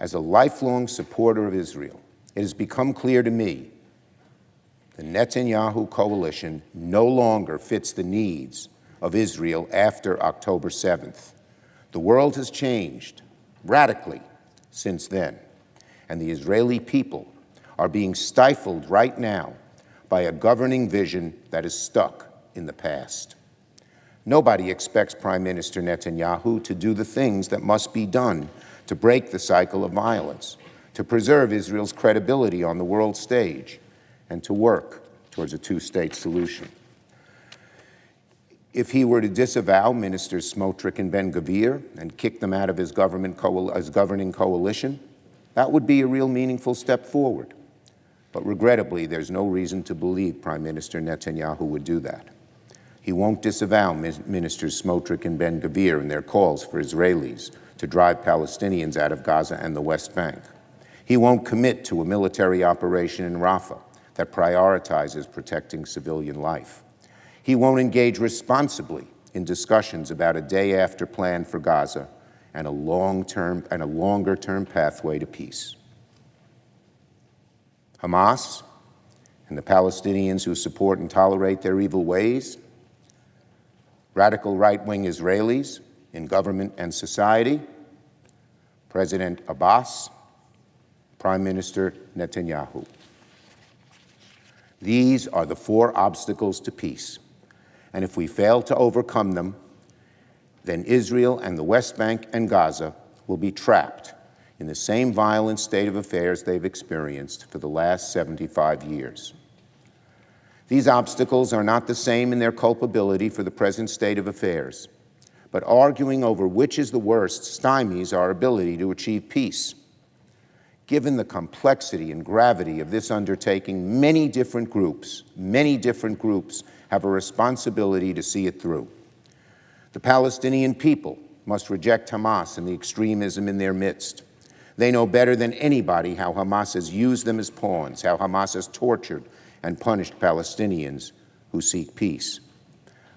As a lifelong supporter of Israel, it has become clear to me the Netanyahu coalition no longer fits the needs of Israel after October 7th. The world has changed radically since then, and the Israeli people are being stifled right now by a governing vision that is stuck in the past. Nobody expects Prime Minister Netanyahu to do the things that must be done to break the cycle of violence, to preserve Israel's credibility on the world stage, and to work towards a two-state solution. If he were to disavow Ministers Smotrich and Ben-Gvir and kick them out of his governing coalition, that would be a real meaningful step forward. But regrettably, there's no reason to believe Prime Minister Netanyahu would do that. He won't disavow Ministers Smotrich and Ben-Gvir in their calls for Israelis to drive Palestinians out of Gaza and the West Bank. He won't commit to a military operation in Rafah that prioritizes protecting civilian life. He won't engage responsibly in discussions about a day-after plan for Gaza and a longer-term pathway to peace. Hamas and the Palestinians who support and tolerate their evil ways, radical right-wing Israelis in government and society, President Abbas, Prime Minister Netanyahu. These are the four obstacles to peace, and if we fail to overcome them, then Israel and the West Bank and Gaza will be trapped in the same violent state of affairs they've experienced for the last 75 years. These obstacles are not the same in their culpability for the present state of affairs, but arguing over which is the worst stymies our ability to achieve peace. Given the complexity and gravity of this undertaking, many different groups have a responsibility to see it through. The Palestinian people must reject Hamas and the extremism in their midst. They know better than anybody how Hamas has used them as pawns, how Hamas has tortured and punished Palestinians who seek peace.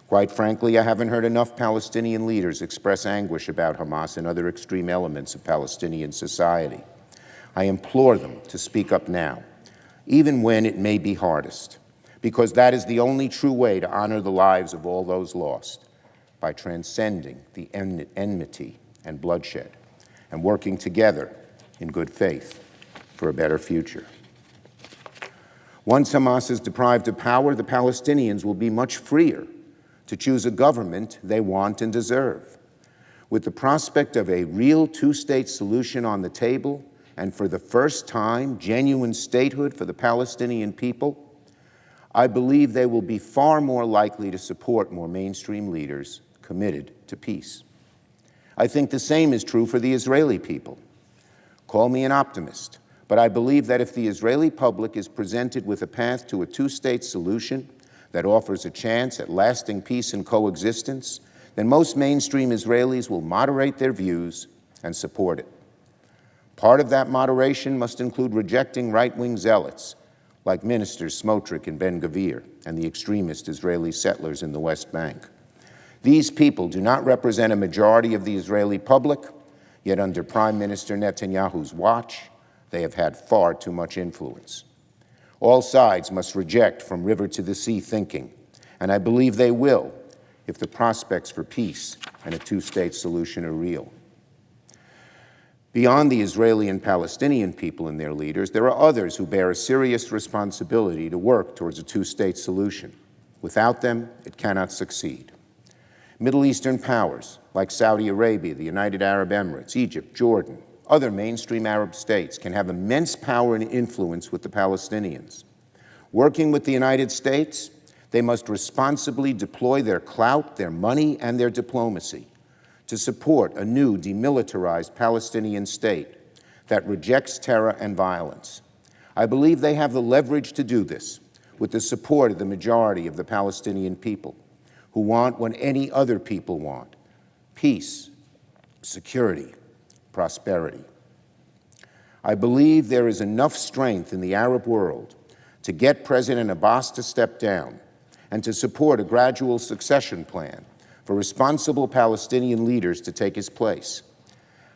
Quite frankly, I haven't heard enough Palestinian leaders express anguish about Hamas and other extreme elements of Palestinian society. I implore them to speak up now, even when it may be hardest, because that is the only true way to honor the lives of all those lost, by transcending the enmity and bloodshed and working together in good faith for a better future. Once Hamas is deprived of power, the Palestinians will be much freer to choose a government they want and deserve. With the prospect of a real two-state solution on the table, and for the first time, genuine statehood for the Palestinian people, I believe they will be far more likely to support more mainstream leaders committed to peace. I think the same is true for the Israeli people. Call me an optimist, but I believe that if the Israeli public is presented with a path to a two-state solution that offers a chance at lasting peace and coexistence, then most mainstream Israelis will moderate their views and support it. Part of that moderation must include rejecting right-wing zealots like Ministers Smotrich and Ben-Gvir and the extremist Israeli settlers in the West Bank. These people do not represent a majority of the Israeli public, yet under Prime Minister Netanyahu's watch, they have had far too much influence. All sides must reject from river to the sea thinking, and I believe they will if the prospects for peace and a two-state solution are real. Beyond the Israeli and Palestinian people and their leaders, there are others who bear a serious responsibility to work towards a two-state solution. Without them, it cannot succeed. Middle Eastern powers like Saudi Arabia, the United Arab Emirates, Egypt, Jordan, other mainstream Arab states can have immense power and influence with the Palestinians. Working with the United States, they must responsibly deploy their clout, their money, and their diplomacy to support a new demilitarized Palestinian state that rejects terror and violence. I believe they have the leverage to do this with the support of the majority of the Palestinian people, who want what any other people want: peace, security, prosperity. I believe there is enough strength in the Arab world to get President Abbas to step down and to support a gradual succession plan for responsible Palestinian leaders to take his place.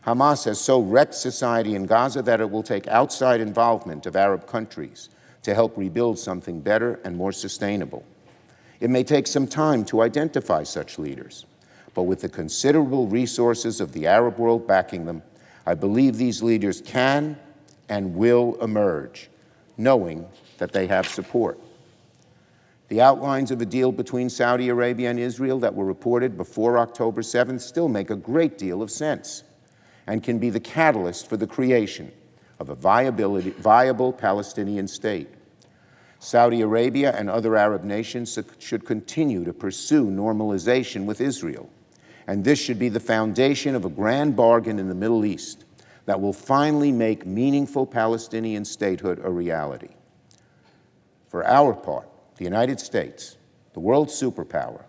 Hamas has so wrecked society in Gaza that it will take outside involvement of Arab countries to help rebuild something better and more sustainable. It may take some time to identify such leaders, but with the considerable resources of the Arab world backing them, I believe these leaders can and will emerge, knowing that they have support. The outlines of a deal between Saudi Arabia and Israel that were reported before October 7th still make a great deal of sense and can be the catalyst for the creation of a viable Palestinian state. Saudi Arabia and other Arab nations should continue to pursue normalization with Israel, and this should be the foundation of a grand bargain in the Middle East that will finally make meaningful Palestinian statehood a reality. For our part, the United States, the world superpower,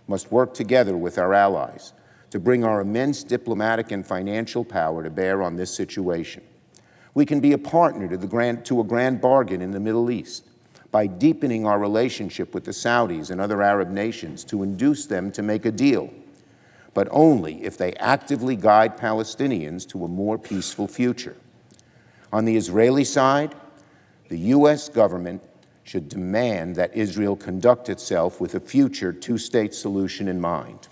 must work together with our allies to bring our immense diplomatic and financial power to bear on this situation. We can be a partner to a grand bargain in the Middle East by deepening our relationship with the Saudis and other Arab nations to induce them to make a deal, but only if they actively guide Palestinians to a more peaceful future. On the Israeli side, the U.S. government should demand that Israel conduct itself with a future two-state solution in mind.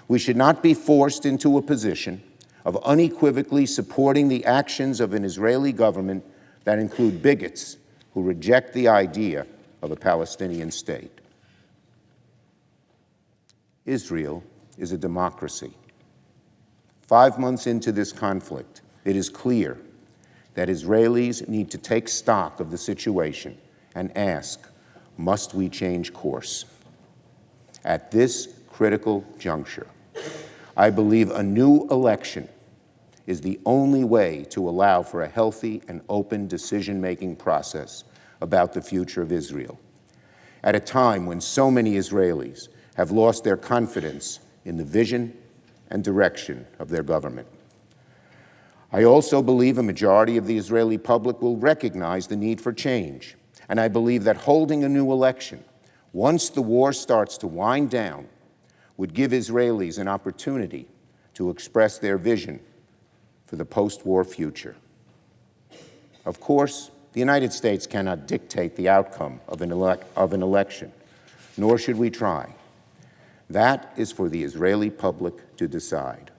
We should not be forced into a position of unequivocally supporting the actions of an Israeli government that include bigots who reject the idea of a Palestinian state. Israel is a democracy. 5 months into this conflict, it is clear that Israelis need to take stock of the situation and ask, must we change course? At this critical juncture, I believe a new election is the only way to allow for a healthy and open decision-making process about the future of Israel, at a time when so many Israelis have lost their confidence in the vision and direction of their government. I also believe a majority of the Israeli public will recognize the need for change, and I believe that holding a new election, once the war starts to wind down, would give Israelis an opportunity to express their vision for the post-war future. Of course, the United States cannot dictate the outcome of an election, nor should we try. That is for the Israeli public to decide,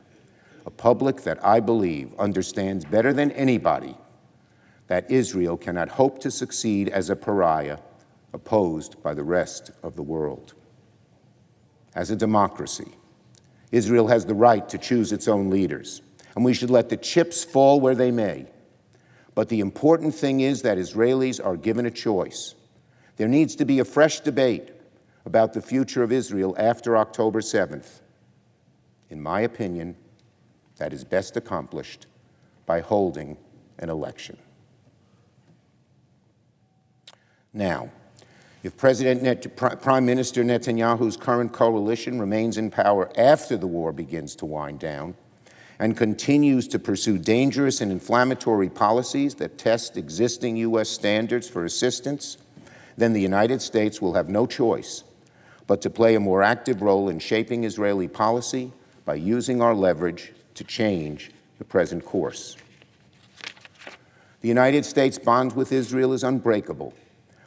a public that I believe understands better than anybody that Israel cannot hope to succeed as a pariah opposed by the rest of the world. As a democracy, Israel has the right to choose its own leaders, and we should let the chips fall where they may. But the important thing is that Israelis are given a choice. There needs to be a fresh debate about the future of Israel after October 7th. In my opinion, that is best accomplished by holding an election. Now, if Prime Minister Netanyahu's current coalition remains in power after the war begins to wind down and continues to pursue dangerous and inflammatory policies that test existing U.S. standards for assistance, then the United States will have no choice but to play a more active role in shaping Israeli policy by using our leverage to change the present course. The United States' bond with Israel is unbreakable,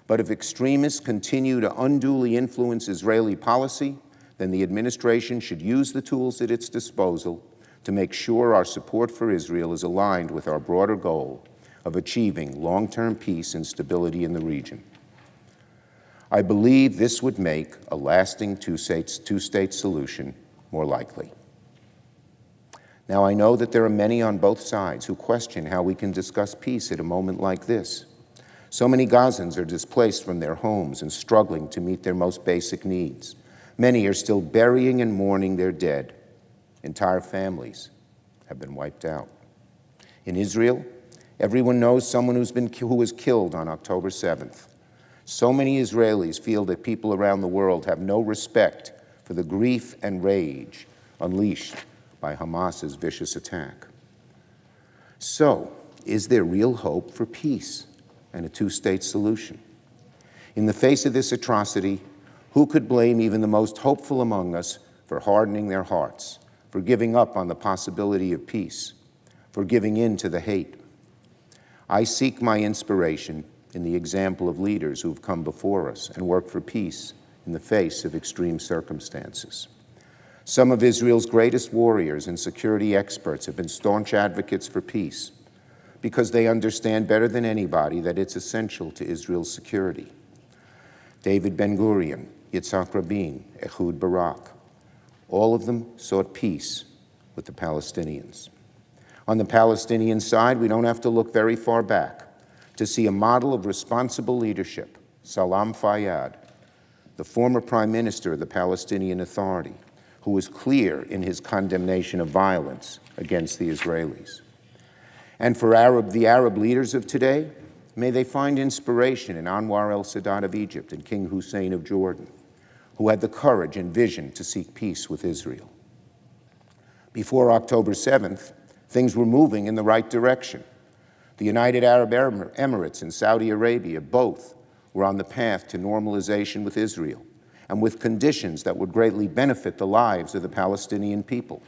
but if extremists continue to unduly influence Israeli policy, then the administration should use the tools at its disposal to make sure our support for Israel is aligned with our broader goal of achieving long-term peace and stability in the region. I believe this would make a lasting two-state solution more likely. Now, I know that there are many on both sides who question how we can discuss peace at a moment like this. So many Gazans are displaced from their homes and struggling to meet their most basic needs. Many are still burying and mourning their dead. Entire families have been wiped out. In Israel, everyone knows someone who was killed on October 7th. So many Israelis feel that people around the world have no respect for the grief and rage unleashed by Hamas's vicious attack. So, is there real hope for peace and a two-state solution? In the face of this atrocity, who could blame even the most hopeful among us for hardening their hearts, for giving up on the possibility of peace? for giving in to the hate. I seek my inspiration in the example of leaders who've come before us and worked for peace in the face of extreme circumstances. Some of Israel's greatest warriors and security experts have been staunch advocates for peace because they understand better than anybody that it's essential to Israel's security. David Ben-Gurion, Yitzhak Rabin, Ehud Barak, all of them sought peace with the Palestinians. On the Palestinian side, we don't have to look very far back to see a model of responsible leadership, Salam Fayyad, the former prime minister of the Palestinian Authority, who was clear in his condemnation of violence against the Israelis. And for the Arab leaders of today, may they find inspiration in Anwar el-Sadat of Egypt and King Hussein of Jordan, who had the courage and vision to seek peace with Israel. Before October 7th, things were moving in the right direction. The United Arab Emirates and Saudi Arabia both were on the path to normalization with Israel and with conditions that would greatly benefit the lives of the Palestinian people.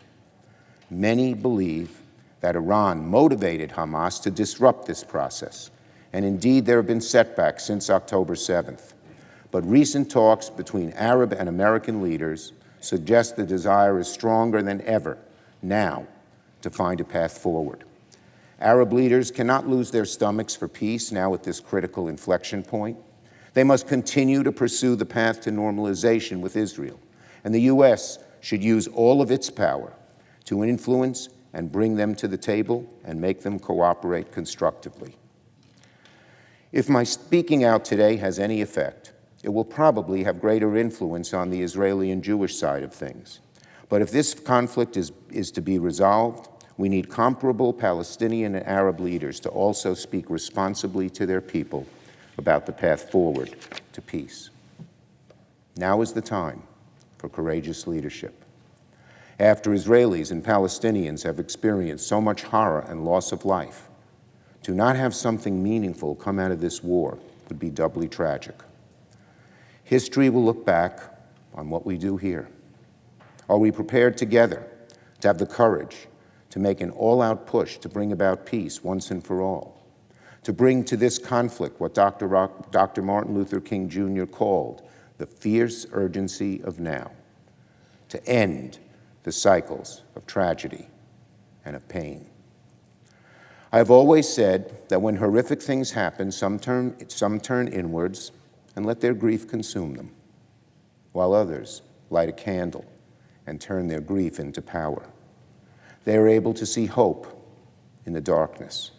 Many believe that Iran motivated Hamas to disrupt this process, and indeed there have been setbacks since October 7th. But recent talks between Arab and American leaders suggest the desire is stronger than ever now to find a path forward. Arab leaders cannot lose their stomachs for peace now at this critical inflection point. They must continue to pursue the path to normalization with Israel, and the U.S. should use all of its power to influence and bring them to the table and make them cooperate constructively. If my speaking out today has any effect, it will probably have greater influence on the Israeli and Jewish side of things. But if this conflict is to be resolved, we need comparable Palestinian and Arab leaders to also speak responsibly to their people about the path forward to peace. Now is the time for courageous leadership. After Israelis and Palestinians have experienced so much horror and loss of life, to not have something meaningful come out of this war would be doubly tragic. History will look back on what we do here. Are we prepared together to have the courage to make an all-out push to bring about peace once and for all? To bring to this conflict what Dr. Martin Luther King Jr. called the fierce urgency of now, to end the cycles of tragedy and of pain. I've always said that when horrific things happen, some turn inwards and let their grief consume them, while others light a candle and turn their grief into power. They are able to see hope in the darkness.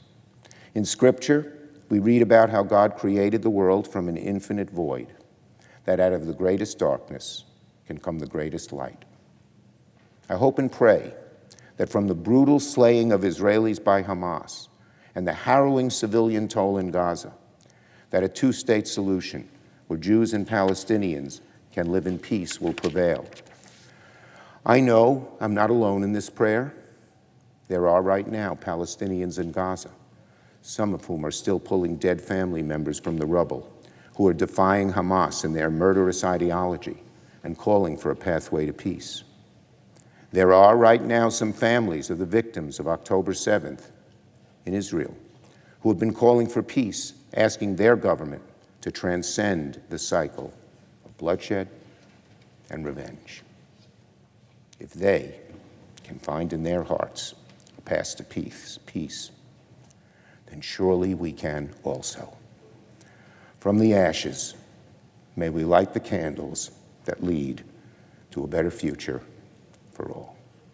In Scripture, we read about how God created the world from an infinite void, that out of the greatest darkness can come the greatest light. I hope and pray that from the brutal slaying of Israelis by Hamas and the harrowing civilian toll in Gaza, that a two-state solution where Jews and Palestinians can live in peace will prevail. I know I'm not alone in this prayer. There are right now Palestinians in Gaza, some of whom are still pulling dead family members from the rubble, who are defying Hamas and their murderous ideology and calling for a pathway to peace. There are right now some families of the victims of October 7th in Israel who have been calling for peace, asking their government to transcend the cycle of bloodshed and revenge. If they can find in their hearts a path to peace, then surely we can also. From the ashes, may we light the candles that lead to a better future for all.